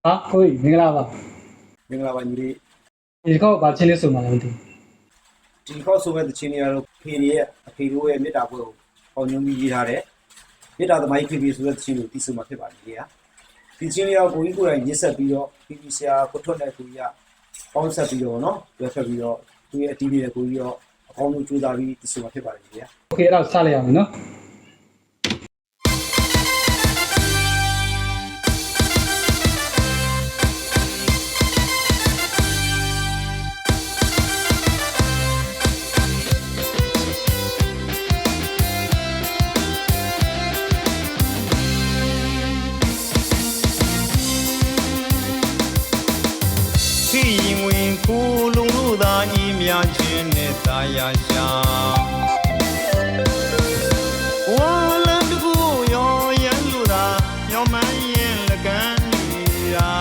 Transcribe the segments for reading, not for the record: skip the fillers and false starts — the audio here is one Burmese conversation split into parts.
ကိုကြီးမင်္ဂလာပါမင်္ဂလာပါညီလေးဒီကောဘာချင်းလေးဆိုမှလည်းမသိဒီခေါက်ဆိုမဲ့တခြင်းတွေကတော့ဖေရဲ့အဖေတို့ရဲ့မေတ္တာပွဲကိုပေါညွှန်းပြီးရေးထားတယ်မေတ္တာသမိုင်းဖေဆိုတဲ့တခြင်းကိုတည်ဆိုမှဖြစ်ပါတယ်လေဒီချင်းလေးကိုကိုကြီးကိုယ်တိုင်ရစ်ဆက်ပြီးတော့ဖေဆရာကိုထွတ်တဲ့ကိုကြီးကပေါင်းဆက်ပြီးတော့နော်တွဲဖက်ပြီးတော့သူရဲ့အတီးလေးကိုကြီးရောအကောင်းဆုံးကြိုးစားပြီးတည်ဆိုမှဖြစ်ပါတယ်လေโอเคအဲ့တော့စလိုက်အောင်နော်များခြင်းနဲ့သာယာရှာဝါလန်တကူရောရန်လူသာမျောမှန်းရင်လကန်းရာ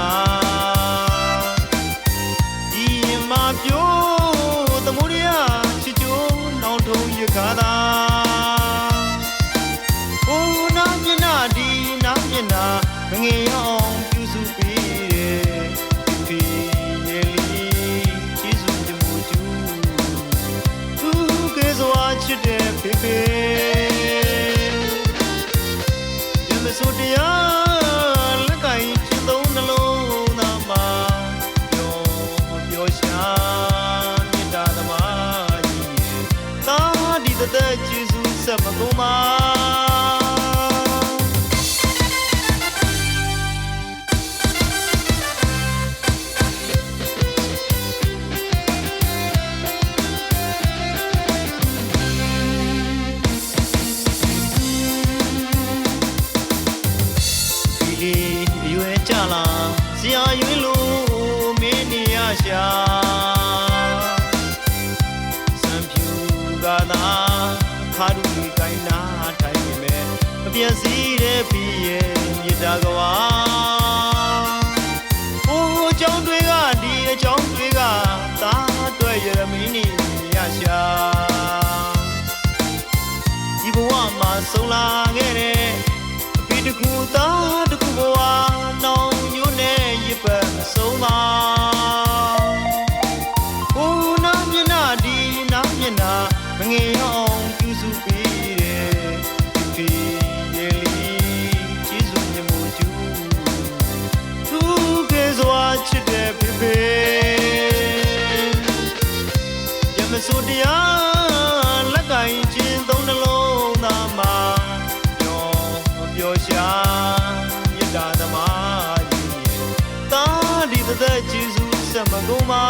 ဒီမှာပြိုးသမုဒိယချစ်ချိုးနောင်ထုံရခါသာအိုးနာမျက်နှာဒီနာမျက်နှာမငယ်အောင်ပြုစုပြီးတယ်ဖေရဲ့လီချစ်တဲ့ဖေဖေရမစိုးတရားလက်ကင်ချစ်သုံးနှလုံးသားမှာပျော်ရှာမေတ္တာသမားကြီးရဲ့သာဒီတဲ့ကျေးဇူးဆက်မကုန်ပါဆရာရွေးလို့မင်းနေရရှာစံဖြူကသာခါဒူကြီးကိုင်းနာထိုင်နေမယ်အပြည့်စည်းတဲ့ပြီးရဲ့မြေတာကဝါအိုးအကြောင်းတွေကဒီအကြောင်းတွေကသာတွေ့ရမင်းနေရရှာဒီဘဝမှာဆုံးလာခဲ့တဲ့အဖေတကူသားတကူဘဝနောင်ဆုံးပါအိုးနာမျက်နှာဒီနာမျက်နှာမငယ်အောင်ပြုစုပြီးတယ်ဖေရဲ့လီကျေးဇူးမြတ်မို့ကျူသူကဲစွာချစ်တဲ့ဖေဖေရမစိုးတရားလက်ကင်ချင်းသုံးနှလုံးသားမှာပျော်ရှာမေတ္တာသမားဒီတဲ့ကျေးဇူးဆက်မကုန်ပါ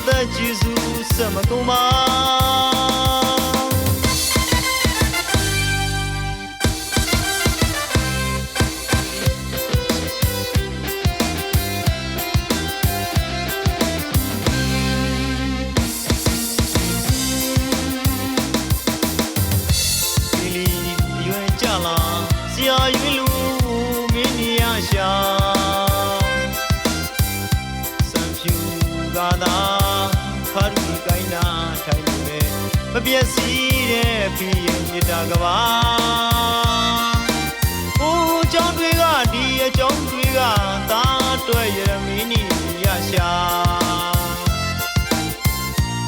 သက်ကျေးဇူးဆက်မကုန်ပါဆရာရွေးလူမင်းနေရရှာစံဖြူသာသာဖားရီကိုင်းနာထိုင်လို့ပဲမပြည့်စည်တဲ့ဖီးရဲ့မြတ်တာကဘာအိုးကြောင်းတွေကဒီအကြောင်းတွေကသာတွဲရမင်းနေရရှာ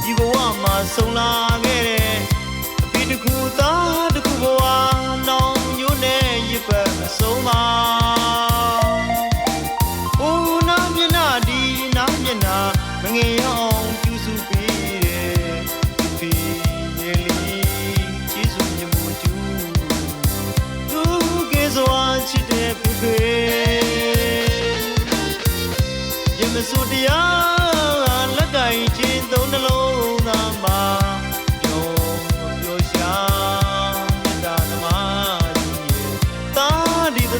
ဒီဘဝမှာဆုံးလာခဲ့တဲ့အဖေတခုသားတခုဘဝနောင်ရစ်ပတ်မဆုံးပါအိုးနာမျက်နှာဒီနာမျက်နှာမငယ်အောင်ကျူးစုပေးတယ်ဖေရေလီကျေးဇူးမြတ်မို့ကျူသူကဲစွာချစ်တဲ့ဖေဖေရမစိုးတရားလက်ကင်ချင်းသုံးနှလုံးသားမှာပျော်ရှာ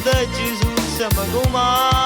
သက်ကျေးဇူးဆက်မကုန်ပါ